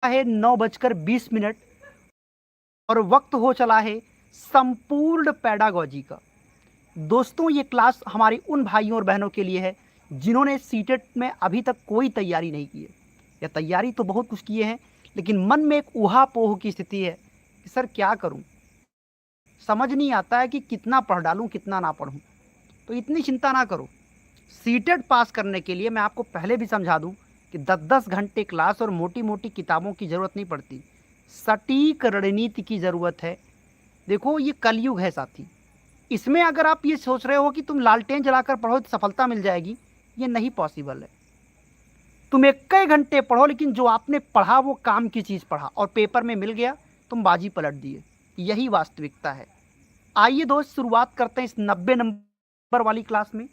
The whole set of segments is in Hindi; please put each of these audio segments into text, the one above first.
है 9:20 और वक्त हो चला है संपूर्ण पैडागॉजी का। दोस्तों, ये क्लास हमारे उन भाइयों और बहनों के लिए है जिन्होंने सीटेट में अभी तक कोई तैयारी नहीं की है, या तैयारी तो बहुत कुछ किए हैं लेकिन मन में एक ऊहापोह की स्थिति है कि सर क्या करूं, समझ नहीं आता है कि कितना पढ़ डालूं कितना ना पढ़ूं। तो इतनी चिंता ना करो। सीटेट पास करने के लिए मैं आपको पहले भी समझा दूं कि 10-10 घंटे क्लास और मोटी मोटी किताबों की ज़रूरत नहीं पड़ती, सटीक रणनीति की ज़रूरत है। देखो, ये कलयुग है साथी। इसमें अगर आप ये सोच रहे हो कि तुम लालटेन जलाकर पढ़ो तो सफलता मिल जाएगी, ये नहीं पॉसिबल है। तुम एक कई घंटे पढ़ो लेकिन जो आपने पढ़ा वो काम की चीज़ पढ़ा और पेपर में मिल गया, तुम बाजी पलट दिए। यही वास्तविकता है। आइए दोस्त, शुरुआत करते हैं इस 90 नंबर वाली क्लास में।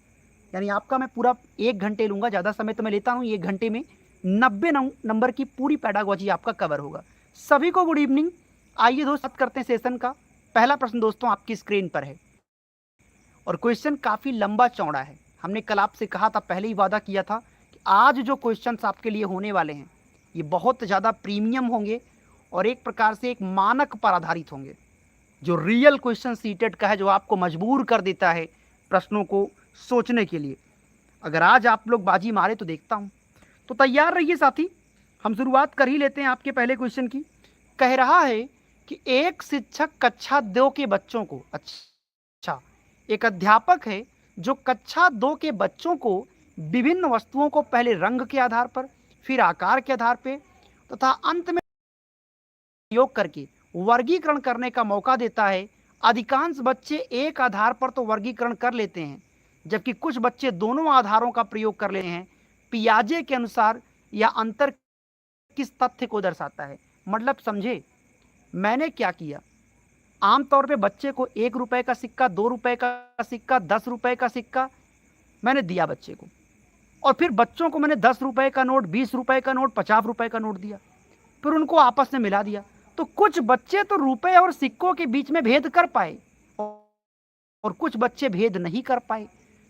यानी आपका मैं पूरा 1 घंटे लूँगा, ज़्यादा समय तो मैं लेता हूँ। 1 घंटे में 90 नंबर की पूरी पैडागॉजी आपका कवर होगा। सभी को गुड इवनिंग। आइए दोस्त, बात करते हैं सेशन का। पहला प्रश्न दोस्तों आपकी स्क्रीन पर है और क्वेश्चन काफ़ी लंबा चौड़ा है। हमने कल आपसे कहा था, पहले ही वादा किया था कि आज जो क्वेश्चंस आपके लिए होने वाले हैं ये बहुत ज़्यादा प्रीमियम होंगे और एक प्रकार से एक मानक पर आधारित होंगे। जो रियल क्वेश्चन सीटेट का है, जो आपको मजबूर कर देता है प्रश्नों को सोचने के लिए। अगर आज आप लोग बाजी मारे तो देखता हूं। तो तैयार रहिए साथी, हम शुरुआत कर ही लेते हैं आपके पहले क्वेश्चन की। कह रहा है कि एक शिक्षक कक्षा 2 के बच्चों को, अच्छा, एक अध्यापक है जो कक्षा 2 के बच्चों को विभिन्न वस्तुओं को पहले रंग के आधार पर, फिर आकार के आधार पर तथा अंत में प्रयोग करके वर्गीकरण करने का मौका देता है। अधिकांश बच्चे एक आधार पर तो वर्गीकरण कर लेते हैं जबकि कुछ बच्चे दोनों आधारों का प्रयोग कर लेते हैं। पियाजे के अनुसार यह अंतर किस तथ्य को दर्शाता है? मतलब समझे मैंने क्या किया। आमतौर पे बच्चे को 1 रुपए का सिक्का, 2 रुपए का सिक्का, 10 रुपए का सिक्का मैंने दिया बच्चे को, और फिर बच्चों को मैंने 10 रुपए का नोट, 20 रुपए का नोट, 50 रुपए का नोट दिया, फिर उनको आपस में मिला दिया। तो कुछ बच्चे तो रुपए और सिक्कों के बीच में भेद कर पाए और कुछ बच्चे भेद नहीं कर पाए।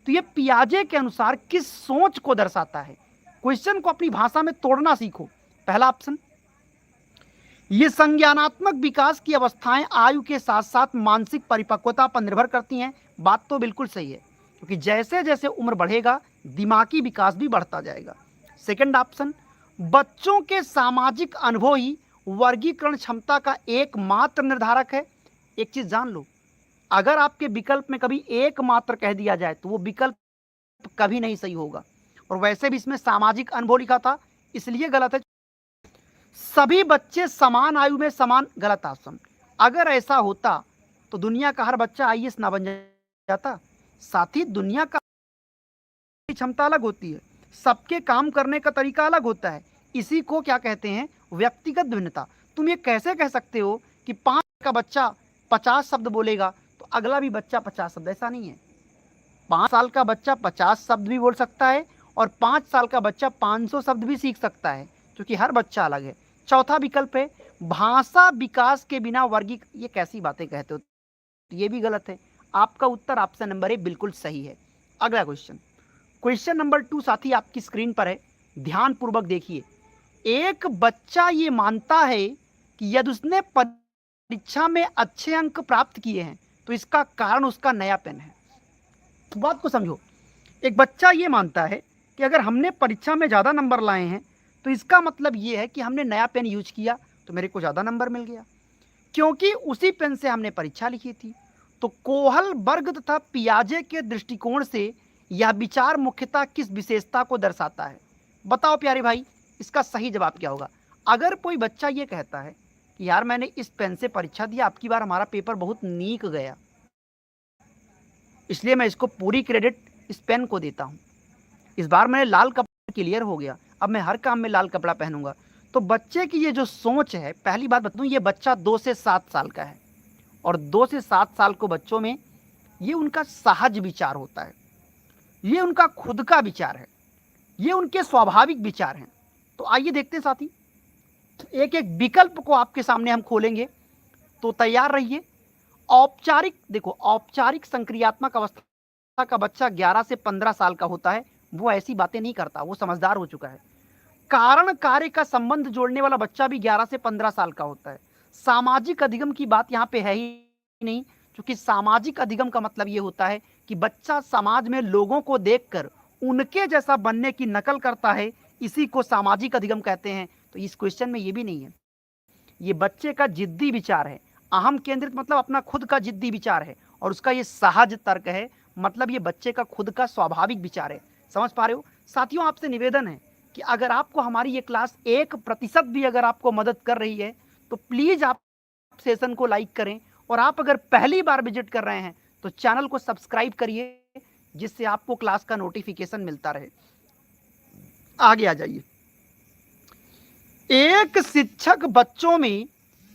तो ये पियाजे के अनुसार किस सोच को दर्शाता है? क्वेश्चन को अपनी भाषा में तोड़ना सीखो। पहला ऑप्शन, ये संज्ञानात्मक विकास की अवस्थाएं आयु के साथ साथ मानसिक परिपक्वता पर निर्भर करती हैं। बात तो बिल्कुल सही है, क्योंकि जैसे जैसे उम्र बढ़ेगा दिमागी विकास भी बढ़ता जाएगा। सेकंड ऑप्शन, बच्चों के सामाजिक अनुभव ही वर्गीकरण क्षमता का एकमात्र निर्धारक है। एक चीज जान लो, अगर आपके विकल्प में कभी एकमात्र कह दिया जाए तो वो विकल्प कभी नहीं सही होगा। और वैसे भी इसमें सामाजिक अनुभव लिखा था, इसलिए गलत है। सभी बच्चे समान आयु में समान, गलत ऑप्शन। अगर ऐसा होता तो दुनिया का हर बच्चा आईएएस ना बन जाता। साथ ही दुनिया का क्षमता अलग होती है, सबके काम करने का तरीका अलग होता है। इसी को क्या कहते हैं? व्यक्तिगत भिन्नता। तुम ये कैसे कह सकते हो कि 5 का बच्चा 50 शब्द बोलेगा तो अगला भी बच्चा 50 शब्द? ऐसा नहीं है। 5 साल का बच्चा 50 शब्द भी बोल सकता है और 5 साल का बच्चा 500 शब्द भी सीख सकता है, क्योंकि हर बच्चा अलग है। चौथा विकल्प है भाषा विकास के बिना वर्गीक। ये कैसी बातें कहते हो? ये भी गलत है। आपका उत्तर ऑप्शन नंबर ए बिल्कुल सही है। अगला क्वेश्चन, क्वेश्चन नंबर 2 साथी आपकी स्क्रीन पर है, ध्यान पूर्वक देखिए। एक बच्चा ये मानता है कि यदि उसने परीक्षा में अच्छे अंक प्राप्त किए हैं तो इसका कारण उसका नया पेन है। बात को समझो, एक बच्चा ये मानता है कि अगर हमने परीक्षा में ज़्यादा नंबर लाए हैं तो इसका मतलब ये है कि हमने नया पेन यूज किया तो मेरे को ज़्यादा नंबर मिल गया, क्योंकि उसी पेन से हमने परीक्षा लिखी थी। तो कोहल वर्ग तथा पियाजे के दृष्टिकोण से यह विचार मुख्यतः किस विशेषता को दर्शाता है? बताओ प्यारे भाई, इसका सही जवाब क्या होगा? अगर कोई बच्चा ये कहता है कि यार मैंने इस पेन से परीक्षा दी, आपकी बार हमारा पेपर बहुत नीक गया, इसलिए मैं इसको पूरी क्रेडिट इस पेन को देता हूँ, इस बार मैंने लाल कपड़ा क्लियर हो गया, अब मैं हर काम में लाल कपड़ा पहनूंगा। तो बच्चे की ये जो सोच है, पहली बात बता दूं, ये बच्चा 2 से 7 साल का है और 2 से 7 साल को बच्चों में ये उनका सहज विचार होता है, ये उनका खुद का विचार है, ये उनके स्वाभाविक विचार हैं। तो आइए देखते हैं साथी, एक एक विकल्प को आपके सामने हम खोलेंगे, तो तैयार रहिए। औपचारिक, देखो औपचारिक संक्रियात्मक अवस्था का बच्चा 11 से 15 साल का होता है, वो ऐसी बातें नहीं करता, वो समझदार हो चुका है। कारण कार्य का संबंध जोड़ने वाला बच्चा भी 11 से 15 साल का होता है। सामाजिक अधिगम की बात यहाँ पे है ही नहीं, क्योंकि सामाजिक अधिगम का मतलब ये होता है कि बच्चा समाज में लोगों को देखकर उनके जैसा बनने की नकल करता है, इसी को सामाजिक अधिगम कहते हैं। तो इस क्वेश्चन में ये भी नहीं है। ये बच्चे का जिद्दी विचार है। अहम केंद्रित मतलब अपना खुद का जिद्दी विचार है, और उसका ये सहज तर्क है, मतलब ये बच्चे का खुद का स्वाभाविक विचार है। समझ पा रहे हो साथियों? आपसे निवेदन है कि अगर आपको हमारी ये क्लास 1% भी अगर आपको मदद कर रही है तो प्लीज़ आप सेशन को लाइक करें, और आप अगर पहली बार विजिट कर रहे हैं तो चैनल को सब्सक्राइब करिए, जिससे आपको क्लास का नोटिफिकेशन मिलता रहे। आगे आ जाइए। एक शिक्षक बच्चों में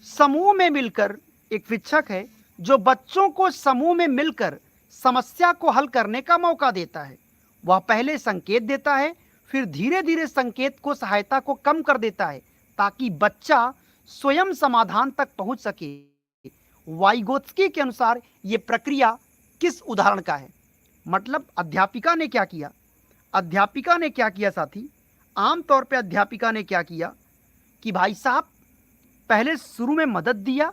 समूह में मिलकर, एक शिक्षक है जो बच्चों को समूह में मिलकर समस्या को हल करने का मौका देता है। वह पहले संकेत देता है, फिर धीरे धीरे संकेत को सहायता को कम कर देता है ताकि बच्चा स्वयं समाधान तक पहुंच सके। वाइगोत्स्की के अनुसार यह प्रक्रिया किस उदाहरण का है? मतलब अध्यापिका ने क्या किया? अध्यापिका ने क्या किया साथी? आमतौर पे अध्यापिका ने क्या किया कि भाई साहब पहले शुरू में मदद दिया,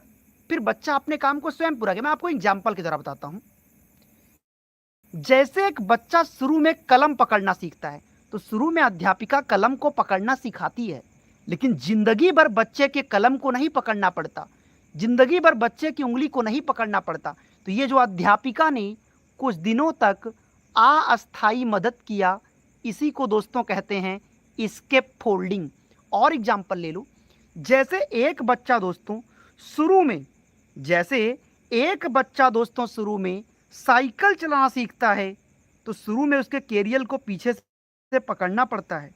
फिर बच्चा अपने काम को स्वयं पूरा किया। मैं आपको एग्जाम्पल की तरह बताता हूं। जैसे एक बच्चा शुरू में कलम पकड़ना सीखता है, तो शुरू में अध्यापिका कलम को पकड़ना सिखाती है, लेकिन जिंदगी भर बच्चे के कलम को नहीं पकड़ना पड़ता, जिंदगी भर बच्चे की उंगली को नहीं पकड़ना पड़ता। तो ये जो अध्यापिका ने कुछ दिनों तक अस्थायी मदद किया, इसी को दोस्तों कहते हैं स्केप फोल्डिंग। और एग्जाम्पल ले लो, जैसे एक बच्चा दोस्तों शुरू में साइकिल चलाना सीखता है, तो शुरू में उसके कैरियर को पीछे से पकड़ना पड़ता है,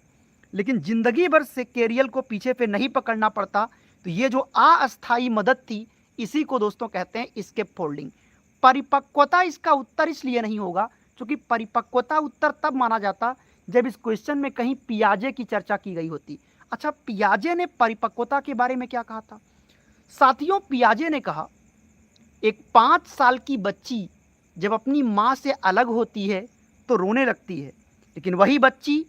लेकिन जिंदगी भर से कैरियर को पीछे पे नहीं पकड़ना पड़ता। तो ये जो अस्थायी मदद थी, इसी को दोस्तों कहते हैं स्केप फोल्डिंग। परिपक्वता इसका उत्तर इसलिए नहीं होगा क्योंकि परिपक्वता उत्तर तब माना जाता जब इस क्वेश्चन में कहीं पियाजे की चर्चा की गई होती। अच्छा, पियाजे ने परिपक्वता के बारे में क्या कहा था? साथियों, पियाजे ने कहा एक 5 साल की बच्ची जब अपनी माँ से अलग होती है तो रोने लगती है, लेकिन वही बच्ची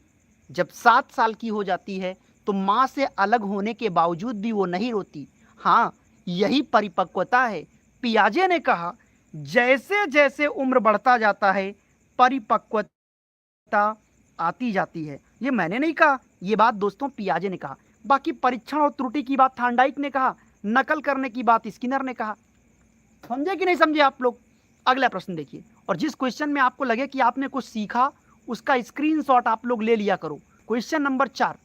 जब 7 साल की हो जाती है तो माँ से अलग होने के बावजूद भी वो नहीं रोती। हाँ, यही परिपक्वता है। पियाजे ने कहा जैसे जैसे उम्र बढ़ता जाता है परिपक्वता आती जाती है। ये मैंने नहीं कहा, ये बात दोस्तों पियाजे ने कहा। बाकी परीक्षण और त्रुटि की बात थांडाइक ने कहा, नकल करने की बात स्किनर ने कहा। समझे कि नहीं समझे आप लोग? अगला प्रश्न देखिए, और जिस क्वेश्चन में आपको लगे कि आपने कुछ सीखा उसका स्क्रीनशॉट आप लोग ले लिया करो। क्वेश्चन नंबर 4,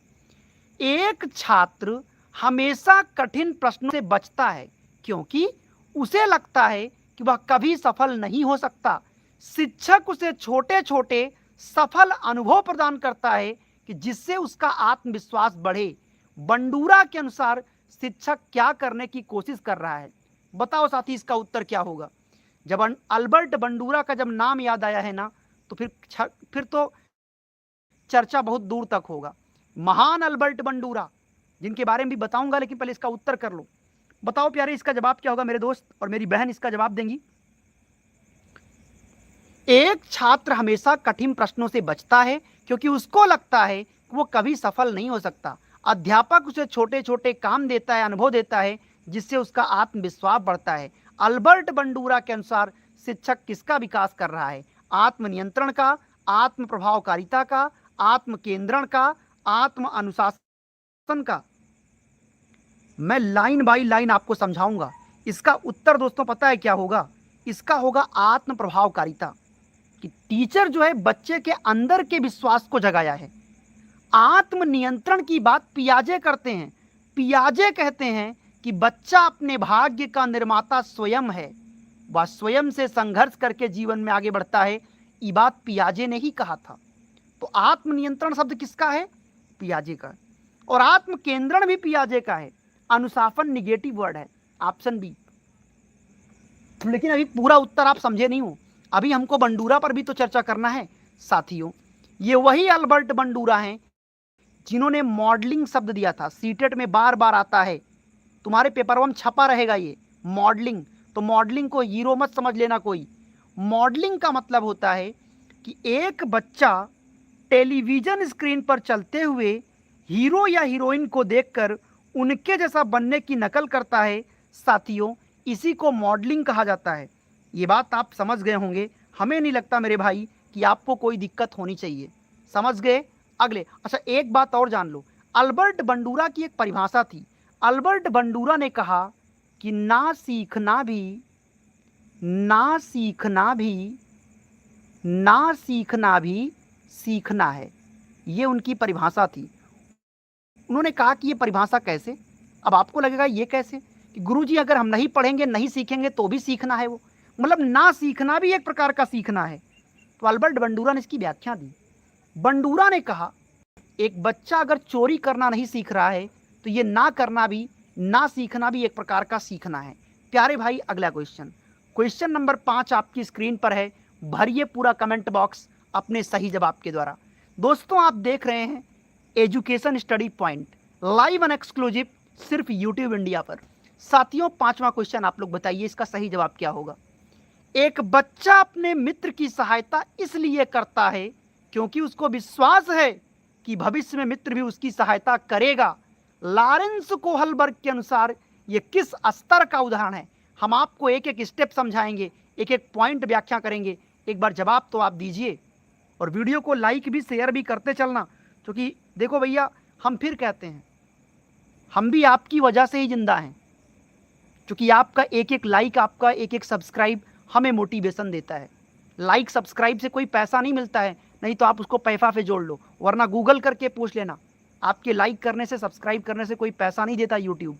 एक छात्र हमेशा कठिन प्रश्नों से बचता है क्योंकि उसे लगता है कि वह कभी सफल नहीं हो सकता। शिक्षक उसे छोटे छोटे सफल अनुभव प्रदान करता है कि जिससे उसका आत्मविश्वास बढ़े। बंडूरा के अनुसार शिक्षक क्या करने की कोशिश कर रहा है? बताओ साथी, इसका उत्तर क्या होगा? जब अल्बर्ट बंडूरा का जब नाम याद आया है ना, तो फिर तो चर्चा बहुत दूर तक होगा। महान अल्बर्ट बंडूरा, जिनके बारे में भी बताऊंगा, लेकिन पहले इसका उत्तर कर लो। बताओ प्यारे, इसका जवाब क्या होगा? मेरे दोस्त और मेरी बहन इसका जवाब देंगी। एक छात्र हमेशा कठिन प्रश्नों से बचता है क्योंकि उसको लगता है कि वो कभी सफल नहीं हो सकता। अध्यापक उसे छोटे छोटे काम देता है, अनुभव देता है, जिससे उसका आत्मविश्वास बढ़ता है। अल्बर्ट बंडूरा के अनुसार शिक्षक किसका विकास कर रहा है? आत्मनियंत्रण का, आत्म प्रभावकारिता का, आत्म केंद्रण का, आत्म अनुशासन का। मैं लाइन बाय लाइन आपको समझाऊंगा। इसका उत्तर दोस्तों पता है क्या होगा? इसका होगा आत्म प्रभावकारिता, कि टीचर जो है बच्चे के अंदर के विश्वास को जगाया है। आत्म नियंत्रण की बात पियाजे करते हैं। पियाजे कहते हैं कि बच्चा अपने भाग्य का निर्माता स्वयं है, वह स्वयं से संघर्ष करके जीवन में आगे बढ़ता है। ये बात पियाजे ने ही कहा था। तो आत्मनियंत्रण शब्द किसका है? पियाजे का। और आत्म केंद्रण भी पियाजे का है। अनुशासन निगेटिव वर्ड है, ऑप्शन बी। लेकिन अभी पूरा उत्तर आप समझे नहीं हो, अभी हमको बंडूरा पर भी तो चर्चा करना है साथियों। ये वही अल्बर्ट बंडूरा हैं जिन्होंने मॉडलिंग शब्द दिया था। सीटेट में बार बार आता है, तुम्हारे पेपर में छपा रहेगा ये मॉडलिंग। तो मॉडलिंग को हीरो मत समझ लेना कोई। मॉडलिंग का मतलब होता है कि एक बच्चा टेलीविज़न स्क्रीन पर चलते हुए हीरो या हीरोइन को देखकर उनके जैसा बनने की नकल करता है। साथियों, इसी को मॉडलिंग कहा जाता है। ये बात आप समझ गए होंगे। हमें नहीं लगता मेरे भाई कि आपको कोई दिक्कत होनी चाहिए। समझ गए? अगले, अच्छा एक बात और जान लो। अल्बर्ट बंडूरा की एक परिभाषा थी। अल्बर्ट बंडूरा ने कहा कि ना सीखना भी ना सीखना भी ना सीखना भी सीखना है। ये उनकी परिभाषा थी। उन्होंने कहा कि ये परिभाषा कैसे? अब आपको लगेगा ये कैसे कि गुरुजी अगर हम नहीं पढ़ेंगे नहीं सीखेंगे तो भी सीखना है, वो मतलब ना सीखना भी एक प्रकार का सीखना है। तो अल्बर्ट बंडूरा ने इसकी व्याख्या दी। बंडूरा ने कहा एक बच्चा अगर चोरी करना नहीं सीख रहा है तो ये ना करना भी, ना सीखना भी एक प्रकार का सीखना है। प्यारे भाई, अगला क्वेश्चन, क्वेश्चन नंबर 5 आपकी स्क्रीन पर है। भरिए पूरा कमेंट बॉक्स अपने सही जवाब के द्वारा। दोस्तों, आप देख रहे हैं education study point live and exclusive सिर्फ यूट्यूब इंडिया पर। साथियों, 5वां क्वेश्चन आप लोग बताइए इसका सही जवाब क्या होगा। एक बच्चा अपने मित्र की सहायता इसलिए करता है क्योंकि उसको विश्वास है कि भविष्य में मित्र भी उसकी सहायता करेगा। लॉरेंस कोहलबर्ग के अनुसार ये किस स्तर का उदाहरण है? हम आपको एक एक स्टेप समझाएंगे, एक एक पॉइंट व्याख्या करेंगे। एक बार जवाब तो आप दीजिए और वीडियो को लाइक भी शेयर भी करते चलना, क्योंकि देखो भैया, हम फिर कहते हैं हम भी आपकी वजह से ही जिंदा हैं, क्योंकि आपका एक एक लाइक, आपका एक एक सब्सक्राइब हमें मोटिवेशन देता है। लाइक सब्सक्राइब से कोई पैसा नहीं मिलता है, नहीं तो आप उसको पैसा पे जोड़ लो, वरना गूगल करके पूछ लेना। आपके लाइक करने से, सब्सक्राइब करने से कोई पैसा नहीं देता यूट्यूब।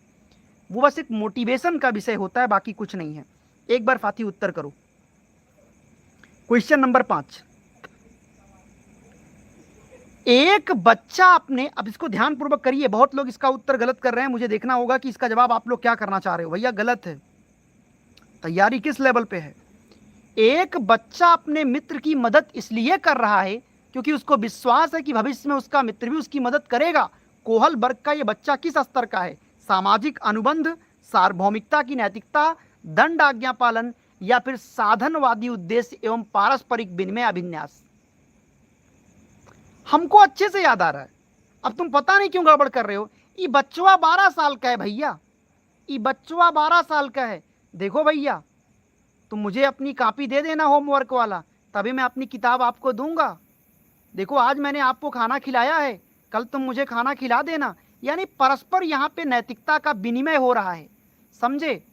वो बस एक मोटिवेशन का विषय होता है, बाकी कुछ नहीं है। एक बार फाती उत्तर करो। क्वेश्चन नंबर 5, एक बच्चा अपने, अब इसको ध्यानपूर्वक करिए, बहुत लोग इसका उत्तर गलत कर रहे हैं। मुझे देखना होगा कि इसका जवाब आप लोग क्या करना चाह रहे हो। भैया गलत है, तैयारी किस लेवल पे है? एक बच्चा अपने मित्र की मदद इसलिए कर रहा है क्योंकि उसको विश्वास है कि भविष्य में उसका मित्र भी उसकी मदद करेगा। कोहलबर्ग का ये बच्चा किस स्तर का है? सामाजिक अनुबंध, सार्वभौमिकता की नैतिकता, दंड आज्ञा पालन, या फिर साधनवादी उद्देश्य एवं पारस्परिक विनिमय अभिन्यास? हमको अच्छे से याद आ रहा है, अब तुम पता नहीं क्यों गड़बड़ कर रहे हो। ये बच्चवा 12 साल का है भैया, ये बच्चवा 12 साल का है। देखो भैया, तुम मुझे अपनी कॉपी दे देना होमवर्क वाला, तभी मैं अपनी किताब आपको दूंगा। देखो, आज मैंने आपको खाना खिलाया है, कल तुम मुझे खाना खिला देना। यानी परस्पर यहाँ पे नैतिकता का विनिमय हो रहा है, समझे?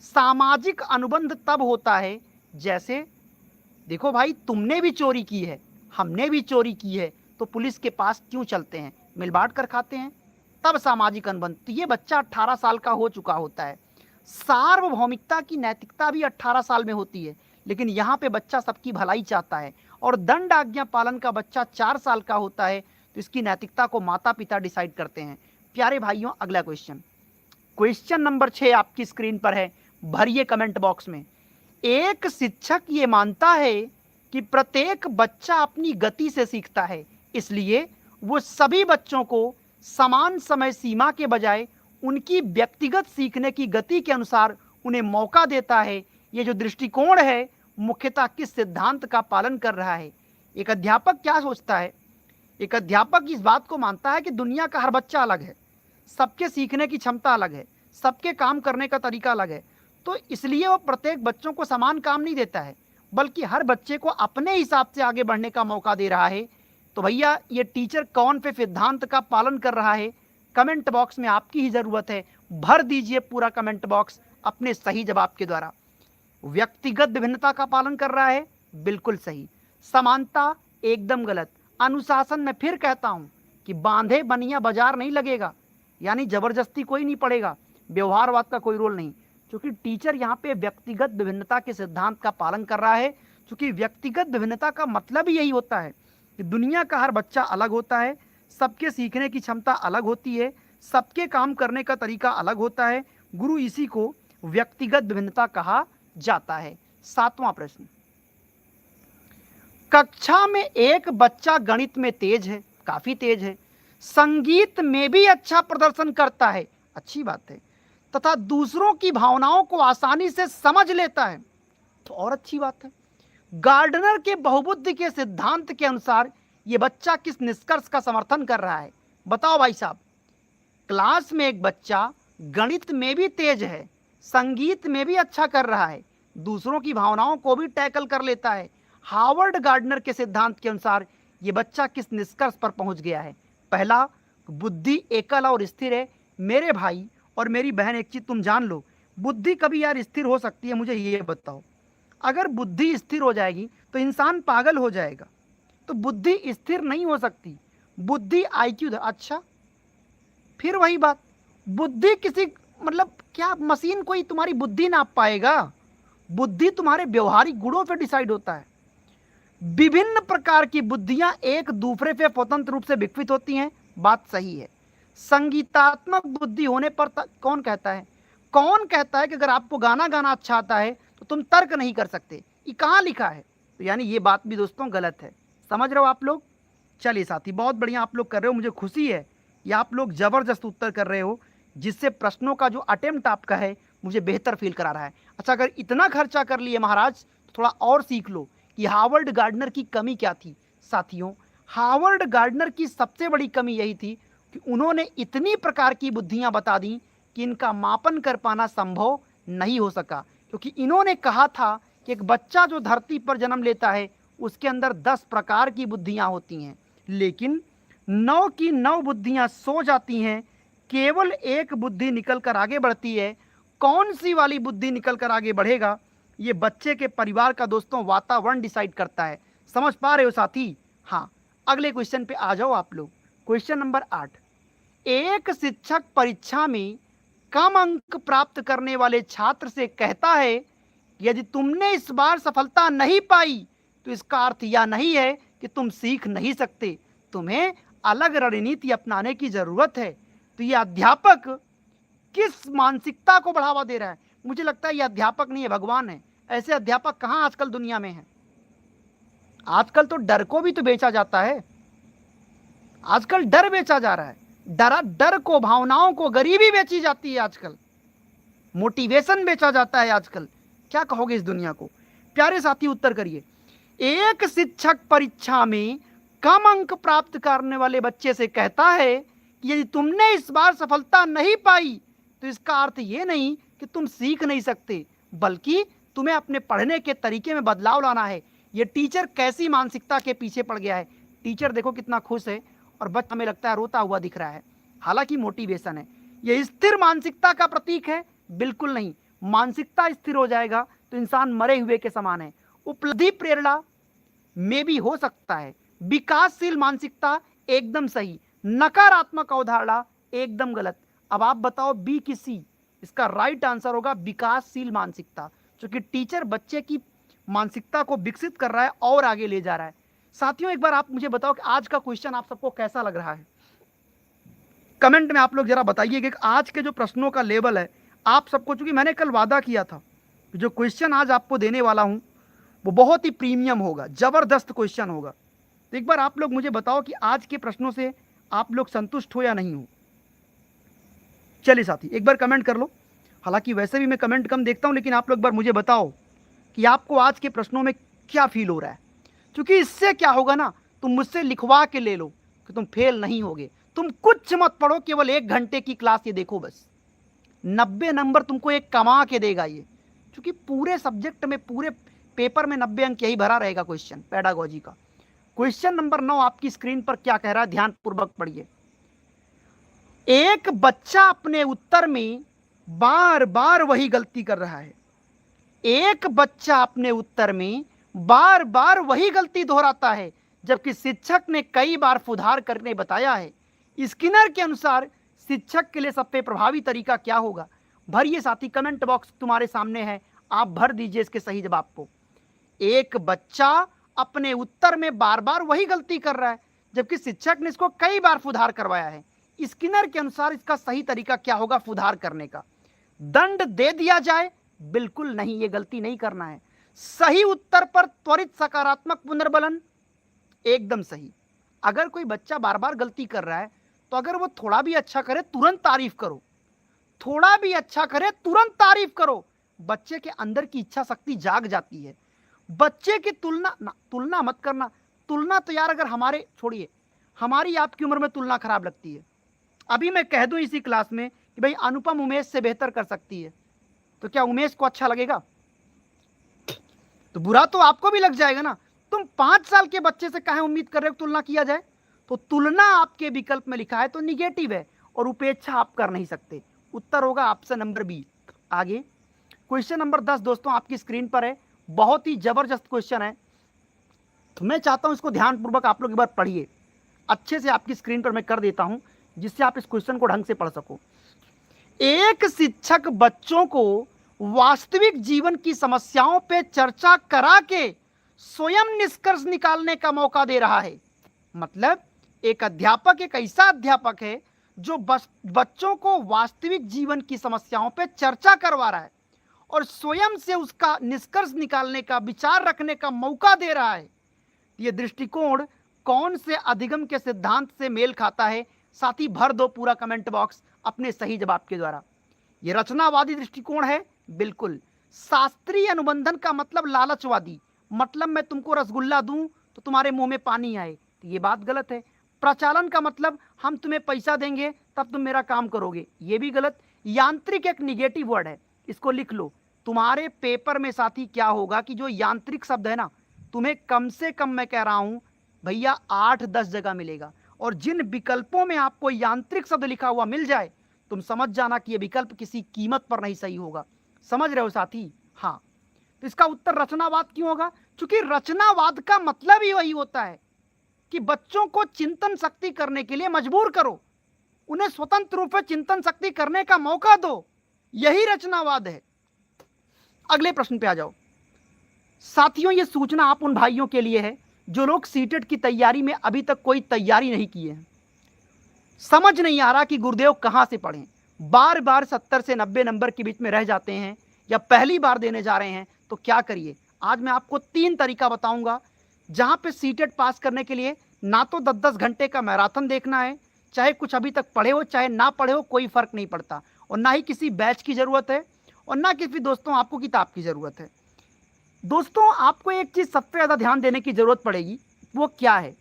सामाजिक अनुबंध तब होता है जैसे, देखो भाई, तुमने भी चोरी की है, हमने भी चोरी की है, तो पुलिस के पास क्यों चलते हैं? मिल बांट कर खाते हैं, तब सामाजिक अनुबंध। तो ये बच्चा 18 साल का हो चुका होता है। सार्वभौमिकता की नैतिकता भी 18 साल में होती है, लेकिन यहाँ पे बच्चा सबकी भलाई चाहता है। और दंड आज्ञा पालन का बच्चा 4 साल का होता है, तो इसकी नैतिकता को माता पिता डिसाइड करते हैं। प्यारे भाइयों, अगला क्वेश्चन, क्वेश्चन नंबर 6 आपकी स्क्रीन पर है। भरिए कमेंट बॉक्स में। एक शिक्षक ये मानता है कि प्रत्येक बच्चा अपनी गति से सीखता है, इसलिए वो सभी बच्चों को समान समय सीमा के बजाय उनकी व्यक्तिगत सीखने की गति के अनुसार उन्हें मौका देता है। ये जो दृष्टिकोण है मुख्यतः किस सिद्धांत का पालन कर रहा है? एक अध्यापक क्या सोचता है? एक अध्यापक इस बात को मानता है कि दुनिया का हर बच्चा अलग है, सबके सीखने की क्षमता अलग है, सबके काम करने का तरीका अलग है, तो इसलिए वो प्रत्येक बच्चों को समान काम नहीं देता है, बल्कि हर बच्चे को अपने हिसाब से आगे बढ़ने का मौका दे रहा है। तो भैया, ये टीचर कौन पे सिद्धांत का पालन कर रहा है? कमेंट बॉक्स में आपकी ही ज़रूरत है, भर दीजिए पूरा कमेंट बॉक्स अपने सही जवाब के द्वारा। व्यक्तिगत विभिन्नता का पालन कर रहा है, बिल्कुल सही। समानता, एकदम गलत। अनुशासन, मैं फिर कहता हूँ कि बांधे बनिया बाजार नहीं लगेगा, यानी जबरदस्ती कोई नहीं पड़ेगा, व्यवहारवाद का कोई रोल नहीं, क्योंकि टीचर यहाँ पे व्यक्तिगत विभिन्नता के सिद्धांत का पालन कर रहा है। क्योंकि व्यक्तिगत विभिन्नता का मतलब ही यही होता है कि दुनिया का हर बच्चा अलग होता है, सबके सीखने की क्षमता अलग होती है, सबके काम करने का तरीका अलग होता है। गुरु इसी को व्यक्तिगत विभिन्नता कहा जाता है। 7वां प्रश्न, कक्षा में एक बच्चा गणित में तेज है, काफी तेज है, संगीत में भी अच्छा प्रदर्शन करता है, अच्छी बात है, तथा दूसरों की भावनाओं को आसानी से समझ लेता है, तो और अच्छी बात है। गार्डनर के बहुबुद्धि के सिद्धांत के अनुसार यह बच्चा किस निष्कर्ष का समर्थन कर रहा है? बताओ भाई साहब, क्लास में एक बच्चा गणित में भी तेज है, संगीत में भी अच्छा कर रहा है, दूसरों की भावनाओं को भी टैकल कर लेता है। हार्वर्ड गार्डनर के सिद्धांत के अनुसार ये बच्चा किस निष्कर्ष पर पहुंच गया है? पहला, बुद्धि एकल और स्थिर है। मेरे भाई और मेरी बहन, एक चीज तुम जान लो, बुद्धि कभी यार स्थिर हो सकती है? मुझे ये बताओ। अगर बुद्धि स्थिर हो जाएगी तो इंसान पागल हो जाएगा। तो बुद्धि स्थिर नहीं हो सकती, बुद्धि आईक्यू। अच्छा, फिर वही बात, बुद्धि किसी मतलब क्या मशीन कोई तुम्हारी बुद्धि नाप पाएगा? बुद्धि तुम्हारे व्यवहारिक गुणों पर डिसाइड होता है। विभिन्न प्रकार की बुद्धियां एक दूसरे से स्वतंत्र रूप से विकसित होती हैं, बात सही है। संगीतात्मक बुद्धि होने पर कौन कहता है कि अगर आपको गाना गाना अच्छा आता है तो तुम तर्क नहीं कर सकते? ये कहाँ लिखा है? तो यानी ये बात भी दोस्तों गलत है। समझ रहे हो आप लोग? चलिए साथी, बहुत बढ़िया आप लोग कर रहे हो, मुझे खुशी है कि आप लोग जबरदस्त उत्तर कर रहे हो, जिससे प्रश्नों का जो अटेम्प्ट आपका है मुझे बेहतर फील करा रहा है। अच्छा, अगर इतना खर्चा कर लिए महाराज तो थोड़ा और सीख लो कि हार्वर्ड गार्डनर की कमी क्या थी। साथियों, हार्वर्ड गार्डनर की सबसे बड़ी कमी यही थी कि उन्होंने इतनी प्रकार की बुद्धियां बता दी कि इनका मापन कर पाना संभव नहीं हो सका। क्योंकि इन्होंने कहा था कि एक बच्चा जो धरती पर जन्म लेता है उसके अंदर 10 प्रकार की बुद्धियां होती हैं, लेकिन 9 की 9 बुद्धियां सो जाती हैं, केवल एक बुद्धि निकल कर आगे बढ़ती है। कौन सी वाली बुद्धि निकल कर आगे बढ़ेगा, ये बच्चे के परिवार का दोस्तों वातावरण डिसाइड करता है। समझ पा रहे हो साथी? हाँ, अगले क्वेश्चन पे आ जाओ आप लोग। क्वेश्चन नंबर 8, एक शिक्षक परीक्षा में कम अंक प्राप्त करने वाले छात्र से कहता है, यदि तुमने इस बार सफलता नहीं पाई तो इसका अर्थ यह नहीं है कि तुम सीख नहीं सकते, तुम्हें अलग रणनीति अपनाने की जरूरत है। तो यह अध्यापक किस मानसिकता को बढ़ावा दे रहा है? मुझे लगता है यह अध्यापक नहीं है, भगवान है। ऐसे अध्यापक कहां आजकल दुनिया में हैं? आजकल तो डर को भी तो बेचा जाता है। आजकल डर बेचा जा रहा है, डर को, भावनाओं को, गरीबी बेची जाती है आजकल, मोटिवेशन बेचा जाता है आजकल। क्या कहोगे इस दुनिया को? प्यारे साथी उत्तर करिए। एक शिक्षक परीक्षा में कम अंक प्राप्त करने वाले बच्चे से कहता है कि यदि तुमने इस बार सफलता नहीं पाई तो इसका अर्थ ये नहीं कि तुम सीख नहीं सकते, बल्कि तुम्हें अपने पढ़ने के तरीके में बदलाव लाना है। ये टीचर कैसी मानसिकता के पीछे पड़ गया है? टीचर देखो कितना खुश है और बच्चा हमें लगता है रोता हुआ दिख रहा है, हालांकि मोटिवेशन है। यह स्थिर मानसिकता का प्रतीक है? बिल्कुल नहीं। मानसिकता स्थिर हो जाएगा तो इंसान मरे हुए के समान है। उपलब्धि प्रेरणा में भी हो सकता है। विकासशील मानसिकता एकदम सही, नकारात्मक अवधारणा एकदम गलत। अब आप बताओ बी की सी? इसका राइट आंसर होगा विकासशील मानसिकता, क्योंकि टीचर बच्चे की मानसिकता को विकसित कर रहा है और आगे ले जा रहा है। साथियों, एक बार आप मुझे बताओ कि आज का क्वेश्चन आप सबको कैसा लग रहा है? कमेंट में आप लोग जरा बताइए कि आज के जो प्रश्नों का लेवल है आप सबको, चूंकि मैंने कल वादा किया था कि जो क्वेश्चन आज आपको देने वाला हूं वो बहुत ही प्रीमियम होगा, जबरदस्त क्वेश्चन होगा। तो एक बार आप लोग मुझे बताओ कि आज के प्रश्नों से आप लोग संतुष्ट हो या नहीं हो? चलिए साथी, एक बार कमेंट कर लो। हालांकि वैसे भी मैं कमेंट कम देखता हूं, लेकिन आप लोग एक बार मुझे बताओ कि आपको आज के प्रश्नों में क्या फील हो रहा है। क्योंकि इससे क्या होगा ना, तुम मुझसे लिखवा के ले लो कि तुम फेल नहीं होगे। तुम कुछ मत पढ़ो, केवल 1 घंटे की क्लास ये देखो, बस 90 नंबर तुमको एक कमा के देगा ये। क्योंकि पूरे सब्जेक्ट में, पूरे पेपर में 90 अंक यही भरा रहेगा क्वेश्चन पेडागोजी का। क्वेश्चन नंबर 9 आपकी स्क्रीन पर क्या कह रहा है, ध्यान पूर्वक पढ़िए। एक बच्चा अपने उत्तर में बार बार वही गलती कर रहा है। एक बच्चा अपने उत्तर में बार बार वही गलती दोहराता है, जबकि शिक्षक ने कई बार सुधार करने बताया है। स्किनर के अनुसार शिक्षक के लिए सबसे प्रभावी तरीका क्या होगा? भरिए साथी, कमेंट बॉक्स तुम्हारे सामने है, आप भर दीजिए इसके सही जवाब को। एक बच्चा अपने उत्तर में बार बार वही गलती कर रहा है, जबकि शिक्षक ने इसको कई बार सुधार करवाया है। स्किनर के अनुसार इसका सही तरीका क्या होगा सुधार करने का? दंड दे दिया जाए? बिल्कुल नहीं, ये गलती नहीं करना है। सही उत्तर पर त्वरित सकारात्मक पुनर्बलन? एकदम सही। अगर कोई बच्चा बार बार गलती कर रहा है तो अगर वो थोड़ा भी अच्छा करे तुरंत तारीफ करो, थोड़ा भी अच्छा करे तुरंत तारीफ करो। बच्चे के अंदर की इच्छा शक्ति जाग जाती है। बच्चे की तुलना मत करना। तुलना तो यार, अगर हमारे छोड़िए, हमारी आपकी उम्र में तुलना खराब लगती है। अभी मैं कह दूं इसी क्लास में कि भाई अनुपम उमेश से बेहतर कर सकती है, तो क्या उमेश को अच्छा लगेगा? तो बुरा तो आपको भी लग जाएगा ना। तुम 5 साल के बच्चे से काहे उम्मीद कर रहे हो तुलना किया जाए? तो तुलना आपके विकल्प में लिखा है तो निगेटिव है, और उपेक्षा आप कर नहीं सकते। उत्तर होगा ऑप्शन नंबर बी। आगे क्वेश्चन नंबर 10 दोस्तों आपकी स्क्रीन पर है। बहुत ही जबरदस्त क्वेश्चन है, तो मैं चाहता हूं इसको ध्यानपूर्वक आप लोग एक बार पढ़िए। अच्छे से आपकी स्क्रीन पर मैं कर देता हूं, जिससे आप इस क्वेश्चन को ढंग से पढ़ सको। एक शिक्षक बच्चों को वास्तविक जीवन की समस्याओं पे चर्चा करा के स्वयं निष्कर्ष निकालने का मौका दे रहा है। मतलब एक अध्यापक एक ऐसा अध्यापक है जो बच्चों को वास्तविक जीवन की समस्याओं पे चर्चा करवा रहा है और स्वयं से उसका निष्कर्ष निकालने का, विचार रखने का मौका दे रहा है। यह दृष्टिकोण कौन से अधिगम के सिद्धांत से मेल खाता है? साथ ही भर दो पूरा कमेंट बॉक्स अपने सही जवाब के द्वारा। यह रचनावादी दृष्टिकोण है, बिल्कुल। शास्त्रीय अनुबंधन का मतलब लालचवादी, मतलब मैं तुमको रसगुल्ला दूं तो तुम्हारे मुंह में पानी आए, तो ये बात गलत है। प्रचालन का मतलब हम तुम्हें पैसा देंगे तब तुम मेरा काम करोगे, ये भी गलत। यांत्रिक एक निगेटिव वर्ड है, इसको लिख लो। तुम्हारे पेपर में साथी क्या होगा कि जो यांत्रिक शब्द है ना, तुम्हें कम से कम मैं कह रहा हूं भैया 8-10 जगह मिलेगा, और जिन विकल्पों में आपको यांत्रिक शब्द लिखा हुआ मिल जाए, तुम समझ जाना कि यह विकल्प किसी कीमत पर नहीं सही होगा। समझ रहे हो साथी? हाँ, तो इसका उत्तर रचनावाद क्यों होगा? क्योंकि रचनावाद का मतलब ही वही होता है कि बच्चों को चिंतन शक्ति करने के लिए मजबूर करो, उन्हें स्वतंत्र रूप से चिंतन शक्ति करने का मौका दो, यही रचनावाद है। अगले प्रश्न पे आ जाओ साथियों। यह सूचना आप उन भाइयों के लिए है जो लोग सीटेट की तैयारी में अभी तक कोई तैयारी नहीं किए हैं, समझ नहीं आ रहा कि गुरुदेव कहां से पढ़ें, बार बार 70 से 90 नंबर के बीच में रह जाते हैं, या पहली बार देने जा रहे हैं, तो क्या करिए? आज मैं आपको 3 तरीका बताऊंगा जहां पे सीटेट पास करने के लिए ना तो 10-10 घंटे का मैराथन देखना है, चाहे कुछ अभी तक पढ़े हो चाहे ना पढ़े हो, कोई फर्क नहीं पड़ता, और ना ही किसी बैच की जरूरत है, और ना किसी दोस्तों आपको किताब की जरूरत है। दोस्तों आपको एक चीज सबसे ज्यादा ध्यान देने की जरूरत पड़ेगी, वो क्या है?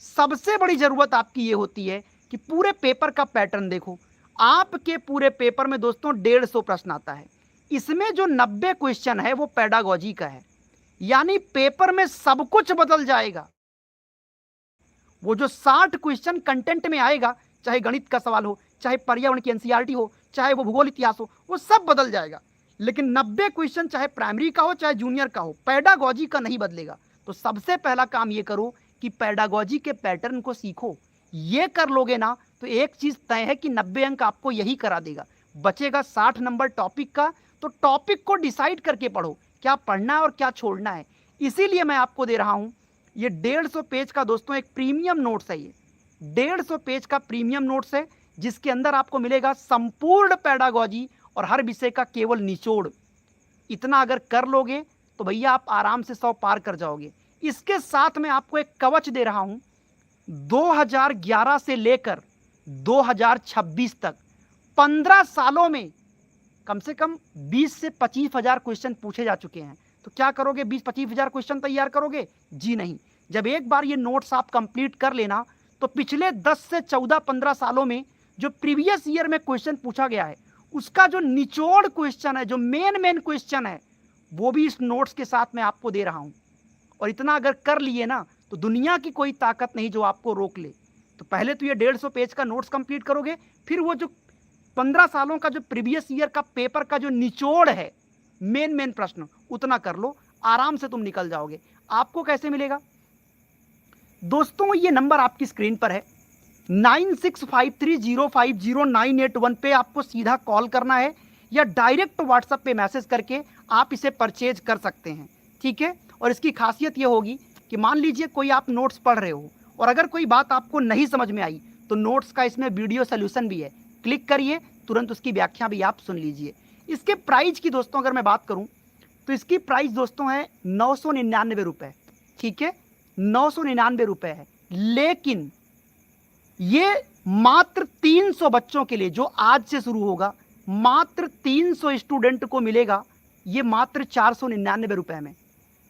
सबसे बड़ी जरूरत आपकी ये होती है कि पूरे पेपर का पैटर्न देखो। आपके पूरे पेपर में दोस्तों 150 प्रश्न आता है, इसमें जो 90 क्वेश्चन है वो पेडागोजी का है, यानी पेपर में सब कुछ बदल जाएगा। वो जो 60 क्वेश्चन कंटेंट में आएगा, चाहे गणित का सवाल हो, चाहे पर्यावरण की एनसीईआरटी हो, चाहे वो भूगोल इतिहास हो, वो सब बदल जाएगा। लेकिन 90 क्वेश्चन चाहे प्राइमरी का हो चाहे जूनियर का हो, पेडागोजी का नहीं बदलेगा। तो सबसे पहला काम ये करो कि पेडागोजी के पैटर्न को सीखो। ये कर लोगे ना तो एक चीज तय है कि 90 अंक आपको यही करा देगा। बचेगा 60 नंबर टॉपिक का, तो टॉपिक को डिसाइड करके पढ़ो क्या पढ़ना है और क्या छोड़ना है। इसीलिए मैं आपको दे रहा हूं ये 150 पेज का दोस्तों एक प्रीमियम नोट्स है। ये 150 पेज का प्रीमियम नोट्स है, जिसके अंदर आपको मिलेगा संपूर्ण पेडागोजी और हर विषय का केवल निचोड़। इतना अगर कर लोगे तो भैया आप आराम से 100 पार कर जाओगे। इसके साथ मैं आपको एक कवच दे रहा हूं। 2011 से लेकर 2026 तक 15 सालों में कम से कम 20 से 25 हजार क्वेश्चन पूछे जा चुके हैं। तो क्या करोगे? 20-25 हजार क्वेश्चन तैयार करोगे? जी नहीं। जब एक बार ये नोट्स आप कंप्लीट कर लेना तो पिछले 10 से 14-15 सालों में जो प्रीवियस ईयर में क्वेश्चन पूछा गया है, उसका जो निचोड़ क्वेश्चन है, जो मेन क्वेश्चन है, वो भी इस नोट्स के साथ मैं आपको दे रहा हूं। और इतना अगर कर लिए ना तो दुनिया की कोई ताकत नहीं जो आपको रोक ले। तो पहले तो ये 150 पेज का नोट्स कंप्लीट करोगे, फिर वो जो 15 सालों का जो प्रीवियस ईयर का पेपर का जो निचोड़ है, मेन प्रश्न, उतना कर लो, आराम से तुम निकल जाओगे। आपको कैसे मिलेगा दोस्तों? ये नंबर आपकी स्क्रीन पर है, 9653050981 पे आपको सीधा कॉल करना है, या डायरेक्ट व्हाट्सएप पे मैसेज करके आप इसे परचेज कर सकते हैं, ठीक है। और इसकी खासियत ये होगी कि मान लीजिए कोई आप नोट्स पढ़ रहे हो और अगर कोई बात आपको नहीं समझ में आई तो नोट्स का इसमें वीडियो सोल्यूशन भी है, क्लिक करिए, तुरंत उसकी व्याख्या भी आप सुन लीजिए। इसके प्राइस की दोस्तों अगर मैं बात करूं तो इसकी प्राइस दोस्तों है 999 रुपये, ठीक है, 999 रुपये है। लेकिन ये मात्र 300 बच्चों के लिए, जो आज से शुरू होगा, मात्र 300 स्टूडेंट को मिलेगा ये मात्र 499 रुपये में।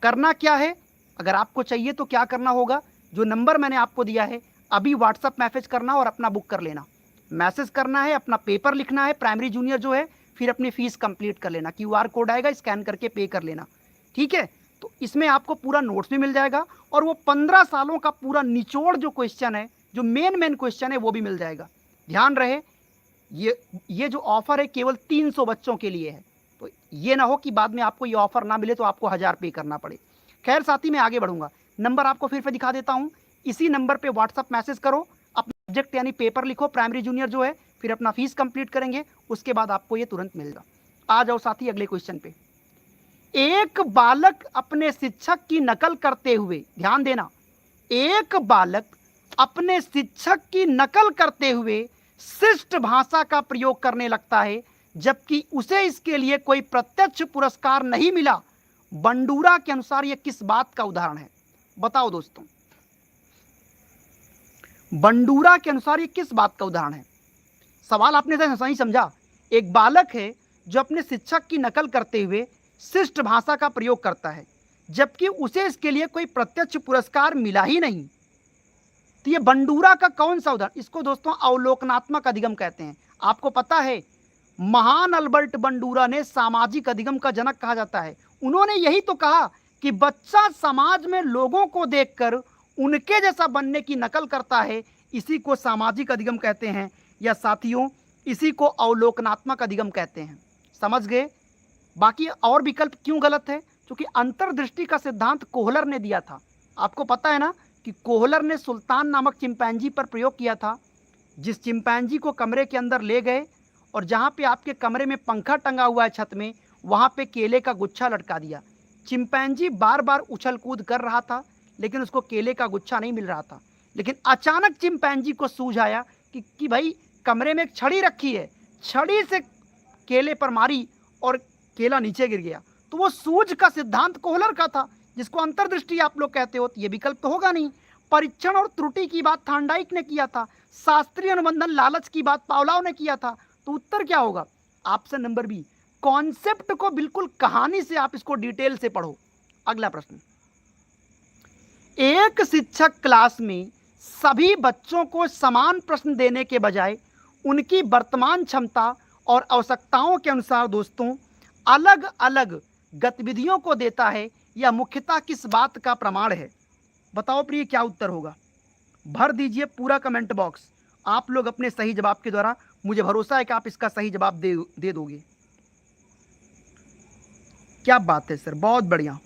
करना क्या है? अगर आपको चाहिए तो क्या करना होगा? जो नंबर मैंने आपको दिया है अभी व्हाट्सअप मैसेज करना और अपना बुक कर लेना, मैसेज करना है, अपना पेपर लिखना है, प्राइमरी जूनियर जो है, फिर अपनी फीस कंप्लीट कर लेना, QR कोड आएगा, स्कैन करके पे कर लेना, ठीक है। तो इसमें आपको पूरा नोट्स भी मिल जाएगा और वो 15 सालों का पूरा निचोड़ जो क्वेश्चन है, जो मेन क्वेश्चन है, वो भी मिल जाएगा। ध्यान रहे, ये जो ऑफर है केवल 300 बच्चों के लिए है, तो ये ना हो कि बाद में आपको ये ऑफर ना मिले तो आपको 1000 पे करना पड़े। खैर साथी, मैं आगे बढ़ूंगा, नंबर आपको फिर से दिखा देता हूं, इसी नंबर पे व्हाट्सअप मैसेज करो, अपना सब्जेक्ट यानी पेपर लिखो, प्राइमरी जूनियर जो है, फिर अपना फीस कंप्लीट करेंगे, उसके बाद आपको ये तुरंत मिलेगा। आ जाओ साथी अगले क्वेश्चन पे। एक बालक अपने शिक्षक की नकल करते हुए, ध्यान देना, एक बालक अपने शिक्षक की नकल करते हुए शिष्ट भाषा का प्रयोग करने लगता है, जबकि उसे इसके लिए कोई प्रत्यक्ष पुरस्कार नहीं मिला। बंडूरा के अनुसार यह किस बात का उदाहरण है? बताओ दोस्तों, बंडूरा के अनुसार यह किस बात का उदाहरण है? सवाल आपने सही समझा। एक बालक है जो अपने शिक्षक की नकल करते हुए शिष्ट भाषा का प्रयोग करता है, जबकि उसे इसके लिए कोई प्रत्यक्ष पुरस्कार मिला ही नहीं। तो ये बंडूरा का कौन सा उदाहरण? इसको दोस्तों अवलोकनात्मक अधिगम कहते हैं। आपको पता है, महान अल्बर्ट बंडूरा ने सामाजिक अधिगम का जनक कहा जाता है। उन्होंने यही तो कहा कि बच्चा समाज में लोगों को देखकर उनके जैसा बनने की नकल करता है, इसी को सामाजिक अधिगम कहते हैं, या साथियों इसी को अवलोकनात्मक अधिगम कहते हैं। समझ गए? बाकी और विकल्प क्यों गलत है? क्योंकि अंतर्दृष्टि का सिद्धांत कोहलर ने दिया था। आपको पता है ना कि कोहलर ने सुल्तान नामक चिंपैंजी पर प्रयोग किया था। जिस चिंपैंजी को कमरे के अंदर ले गए और जहाँ पे आपके कमरे में पंखा टंगा हुआ है छत में, वहाँ पे केले का गुच्छा लटका दिया। चिंपैंजी बार बार उछल कूद कर रहा था, लेकिन उसको केले का गुच्छा नहीं मिल रहा था। लेकिन अचानक चिंपैंजी को सूझ आया कि भाई कमरे में एक छड़ी रखी है, छड़ी से केले पर मारी और केला नीचे गिर गया। तो वो सूझ का सिद्धांत कोहलर का था, जिसको अंतर्दृष्टि आप लोग कहते हो। तो ये विकल्प तो होगा नहीं। परीक्षण और त्रुटि की बात थांडाइक ने किया था, शास्त्रीय अनुबंधन लालच की बात पावलाव ने किया था। तो उत्तर क्या होगा? Option number B. कॉन्सेप्ट को बिल्कुल कहानी से आप इसको डिटेल से पढ़ो। अगला प्रश्न, एक शिक्षक क्लास में सभी बच्चों को समान प्रश्न देने के बजाय उनकी वर्तमान क्षमता और आवश्यकताओं के अनुसार दोस्तों अलग अलग गतिविधियों को देता है, यह मुख्यतः किस बात का प्रमाण है? बताओ प्रिय, क्या उत्तर होगा? भर दीजिए पूरा कमेंट बॉक्स। आप लोग अपने सही जवाब के द्वारा, मुझे भरोसा है कि आप इसका सही जवाब दे दोगे। क्या बात है सर, बहुत बढ़िया।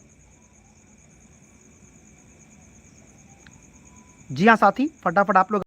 जी हाँ साथी, फटाफट आप लोग